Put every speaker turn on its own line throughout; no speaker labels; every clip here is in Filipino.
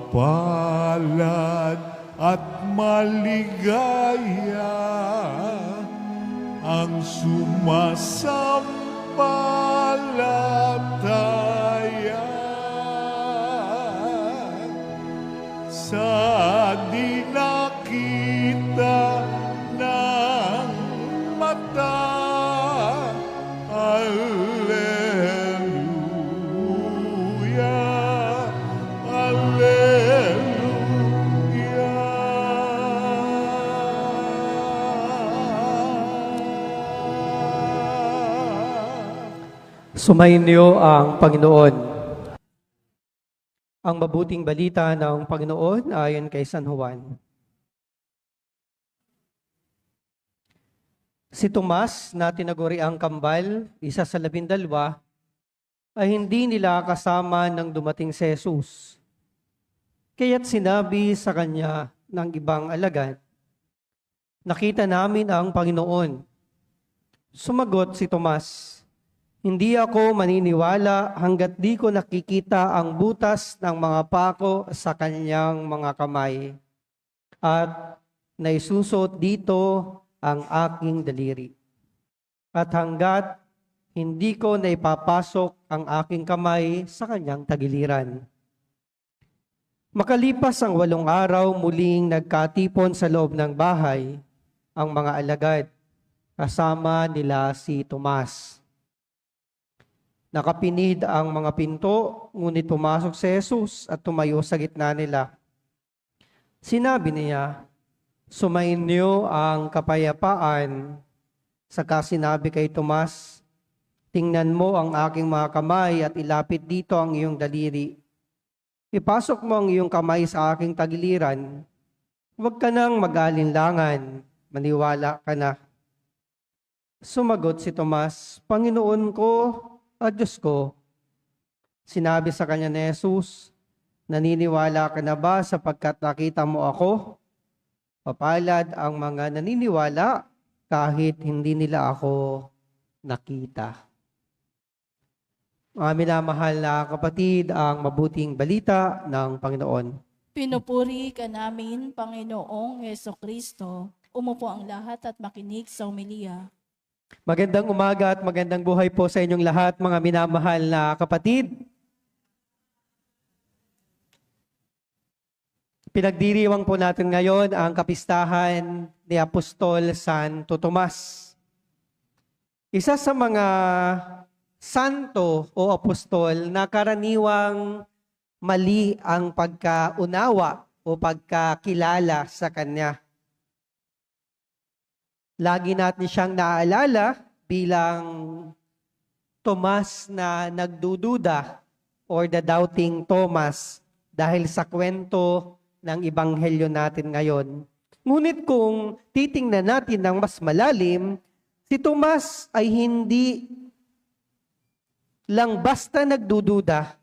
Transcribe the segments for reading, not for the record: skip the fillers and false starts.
mapalad at maligaya ang sumasampalataya sa di nakita ng mata. Alleluia, Alleluia.
Sumayin niyo ang Panginoon. Ang mabuting balita ng Panginoon ayon kay San Juan. Si Tomas na tinaguri ang kambal, isa sa 12, ay hindi nila kasama nang dumating si Jesus. Kaya't sinabi sa kanya ng ibang alagad, "Nakita namin ang Panginoon." Sumagot si Tomas, "Hindi ako maniniwala hanggat di ko nakikita ang butas ng mga pako sa kanyang mga kamay at naisusot dito ang aking daliri. At hanggat hindi ko naipapasok ang aking kamay sa kanyang tagiliran." Makalipas ang 8 araw, muling nagkatipon sa loob ng bahay ang mga alagad, kasama nila si Tomas. Nakapinid ang mga pinto, ngunit pumasok si Jesus at tumayo sa gitna nila. Sinabi niya, "Sumainyo ang kapayapaan." Saka sinabi kay Tomas, "Tingnan mo ang aking mga kamay at ilapit dito ang iyong daliri. Ipasok mo ang iyong kamay sa aking tagiliran. Huwag ka nang mag-alinlangan, maniwala ka na." Sumagot si Tomas, "Panginoon ko at Diyos ko." Sinabi sa kanya ni Jesus, "Naniniwala ka na ba sapagkat nakita mo ako? Mapalad ang mga naniniwala kahit hindi nila ako nakita." Mga minamahal na kapatid, ang mabuting balita ng Panginoon.
Pinupuri ka namin, Panginoong Jesucristo. Umupo ang lahat at makinig sa homilia.
Magandang umaga at magandang buhay po sa inyong lahat, mga minamahal na kapatid. Pinagdiriwang po natin ngayon ang kapistahan ni Apostol Santo Tomas. Isa sa mga santo o apostol na karaniwang mali ang pagkaunawa o pagkakilala sa kanya. Lagi natin siyang naaalala bilang Tomas na nagdududa or the doubting Thomas dahil sa kwento ng ebanghelyo natin ngayon. Ngunit kung titingnan natin ng mas malalim, si Tomas ay hindi lang basta nagdududa,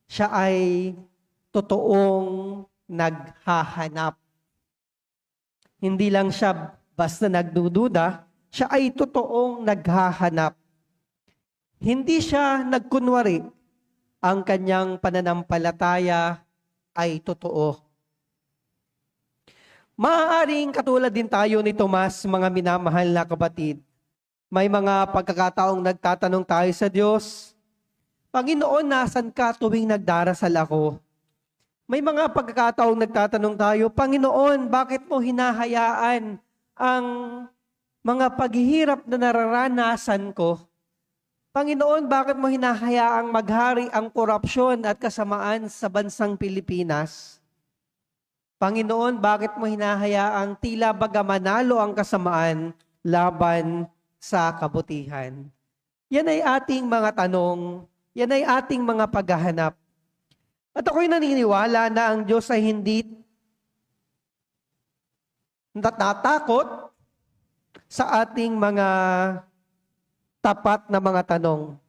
siya ay totoong naghahanap. Hindi lang siya basta nagdududa, siya ay totoong naghahanap. Hindi siya nagkunwari, ang kanyang pananampalataya ay totoo. Maaaring katulad din tayo ni Tomas, mga minamahal na kapatid. May mga pagkakataong nagtatanong tayo sa Diyos, "Panginoon, nasan ka tuwing nagdarasal ako?" May mga pagkakataong nagtatanong tayo, "Panginoon, bakit mo hinahayaan ang mga paghihirap na nararanasan ko? Panginoon, bakit mo hinahayaang maghari ang korupsyon at kasamaan sa bansang Pilipinas? Panginoon, bakit mo hinahayaang tila baga manalo ang kasamaan laban sa kabutihan?" Yan ay ating mga tanong, yan ay ating mga paghahanap. At ako'y naniniwala na ang Diyos ay hindi natatakot sa ating mga tapat na mga tanong.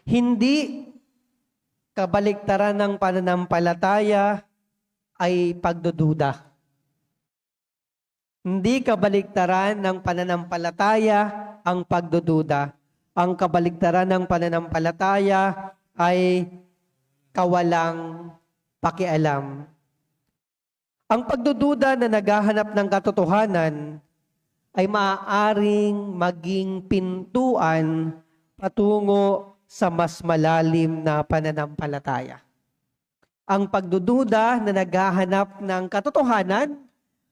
Hindi kabaliktaran ng pananampalataya ay pagdududa. Hindi kabaliktaran ng pananampalataya ang pagdududa. Ang kabaliktaran ng pananampalataya ay kawalang pakialam. Ang pagdududa na naghahanap ng katotohanan ay maaaring maging pintuan patungo sa mas malalim na pananampalataya. Ang pagdududa na naghahanap ng katotohanan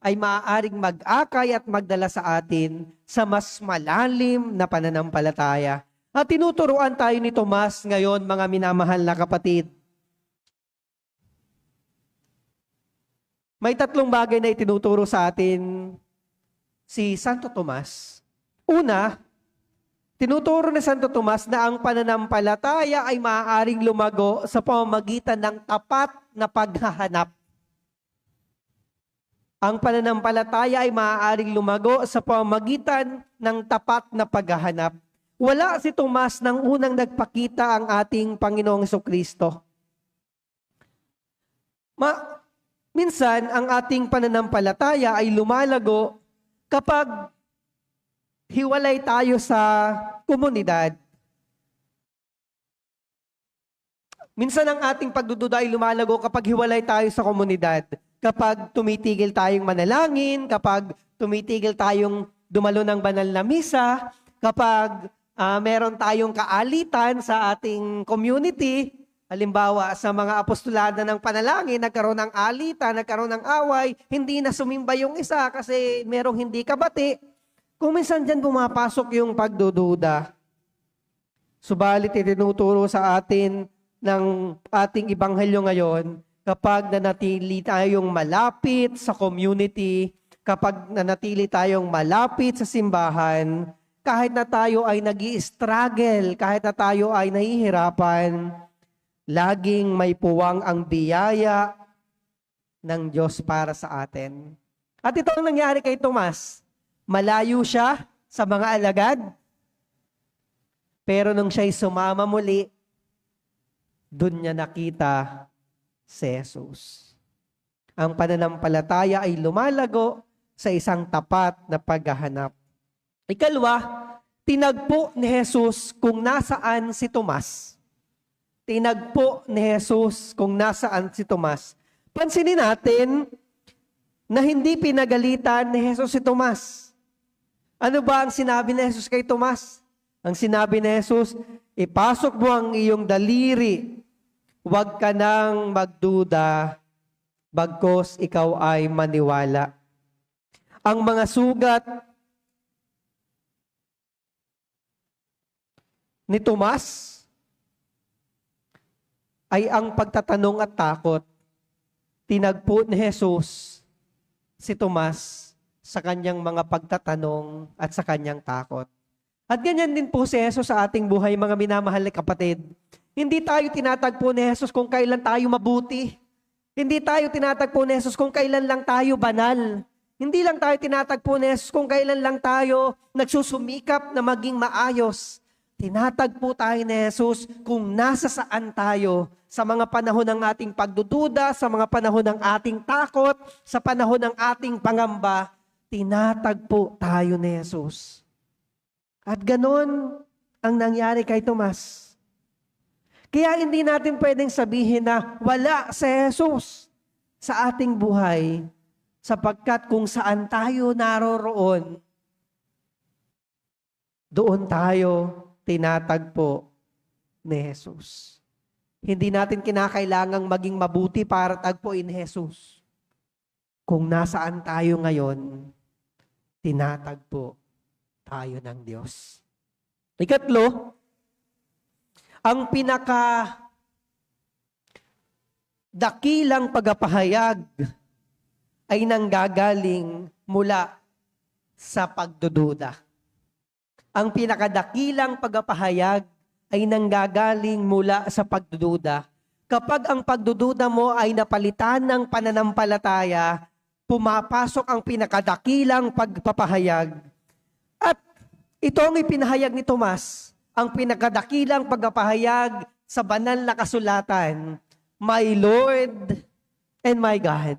ay maaaring mag-akay at magdala sa atin sa mas malalim na pananampalataya. At tinuturuan tayo ni Tomas ngayon, mga minamahal na kapatid. May 3 bagay na itinuturo sa atin si Santo Tomas. Una, tinuturo ni Santo Tomas na ang pananampalataya ay maaaring lumago sa pamamagitan ng tapat na paghahanap. Ang pananampalataya ay maaaring lumago sa pamamagitan ng tapat na paghahanap. Wala si Tomas nang unang nagpakita ang ating Panginoong Jesucristo. Minsan, ang ating pananampalataya ay lumalago kapag hiwalay tayo sa komunidad. Minsan ang ating pagdududa ay lumalago kapag hiwalay tayo sa komunidad. Kapag tumitigil tayong manalangin, kapag tumitigil tayong dumalo ng banal na misa, kapag meron tayong kaalitan sa ating community, halimbawa sa mga apostolada ng panalangin, nagkaroon ng alitan, nagkaroon ng away, hindi na sumimba yung isa kasi merong hindi kabati. Kung minsan dyan pumapasok yung pagdududa. Subalit itinuturo sa atin ng ating ebanghelyo ngayon, kapag nanatili tayong malapit sa community, kapag nanatili tayong malapit sa simbahan, kahit na tayo ay nag-i-struggle, kahit na tayo ay nahihirapan, laging may puwang ang biyaya ng Diyos para sa atin. At ito ang nangyari kay Tomas. Malayo siya sa mga alagad, pero nung siya'y sumama muli, dun niya nakita si Jesus. Ang pananampalataya ay lumalago sa isang tapat na paghahanap. Ikalawa, tinagpo ni Jesus kung nasaan si Tomas. Tinagpo ni Jesus kung nasaan si Tomas. Pansinin natin na hindi pinagalitan ni Jesus si Tomas. Ano ba ang sinabi ni Jesus kay Tomas? Ang sinabi ni Jesus, ipasok mo ang iyong daliri. Huwag ka nang magduda, bagkos ikaw ay maniwala. Ang mga sugat ni Tomas ay ang pagtatanong at takot. Tinagpo ni Jesus si Tomas sa kanyang mga pagtatanong at sa kanyang takot. At ganyan din po si Jesus sa ating buhay, mga minamahal na kapatid. Hindi tayo tinatagpo ni Jesus kung kailan tayo mabuti. Hindi tayo tinatagpo ni Jesus kung kailan lang tayo banal. Hindi lang tayo tinatagpo ni Jesus kung kailan lang tayo nagsusumikap na maging maayos. Tinatagpo tayo ni Jesus kung nasa saan tayo sa mga panahon ng ating pagdududa, sa mga panahon ng ating takot, sa panahon ng ating pangamba, tinatagpo tayo ni Jesus. At ganon ang nangyari kay Tomas. Kaya hindi natin pwedeng sabihin na wala si Jesus sa ating buhay sapagkat kung saan tayo naroroon, doon tayo tinatagpo ni Jesus. Hindi natin kinakailangang maging mabuti para tagpuin ni Jesus. Kung nasaan tayo ngayon, tinatagpo tayo ng Diyos. Ikatlo, ang dakilang pagpapahayag ay nanggagaling mula sa pagdududa. Ang pinakadakilang pagpapahayag ay nanggagaling mula sa pagdududa. Kapag ang pagdududa mo ay napalitan ng pananampalataya, pumapasok ang pinakadakilang pagpapahayag. At ito ang ipinahayag ni Tomas, ang pinakadakilang pagpapahayag sa banal na kasulatan, My Lord and my God,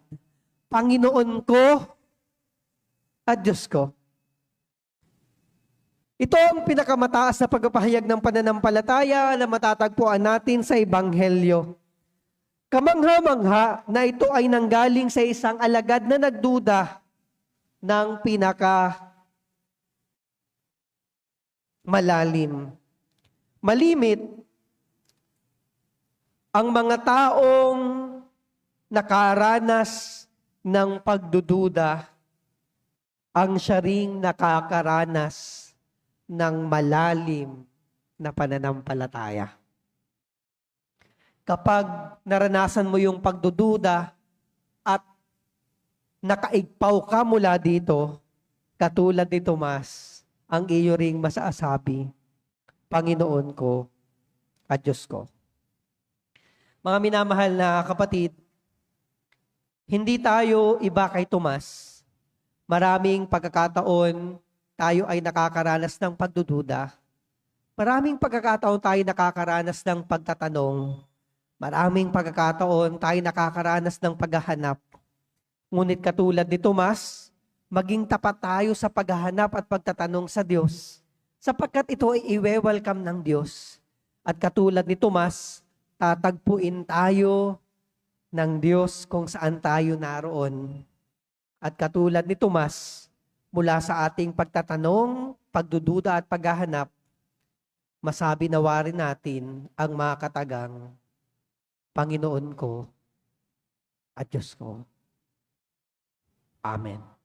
Panginoon ko at Diyos ko. Ito ang pinakamataas na pagpapahayag ng pananampalataya na matatagpuan natin sa Ebanghelyo. Kamangha-mangha na ito ay nanggaling sa isang alagad na nagduda ng malalim. Malimit ang mga taong nakaranas ng pagdududa, ang siya ring nakakaranas ng malalim na pananampalataya. Kapag naranasan mo yung pagdududa at nakaigpaw ka mula dito, katulad ni Tomas, ang iyo ring masaasabi, Panginoon ko at Diyos ko. Mga minamahal na kapatid, hindi tayo iba kay Tomas. Maraming pagkakataon tayo ay nakakaranas ng pagdududa. Maraming pagkakataon tayo nakakaranas ng pagtatanong. Maraming pagkakataon tayo nakakaranas ng paghahanap. Ngunit katulad ni Tomas, maging tapat tayo sa paghahanap at pagtatanong sa Diyos, sapagkat ito ay iwe-welcome ng Diyos. At katulad ni Tomas, tatagpuin tayo ng Diyos kung saan tayo naroon. At katulad ni Tomas, mula sa ating pagtatanong, pagdududa at paghahanap, masabi nawa rin natin ang mga katagang, Panginoon ko at Diyos ko. Amen.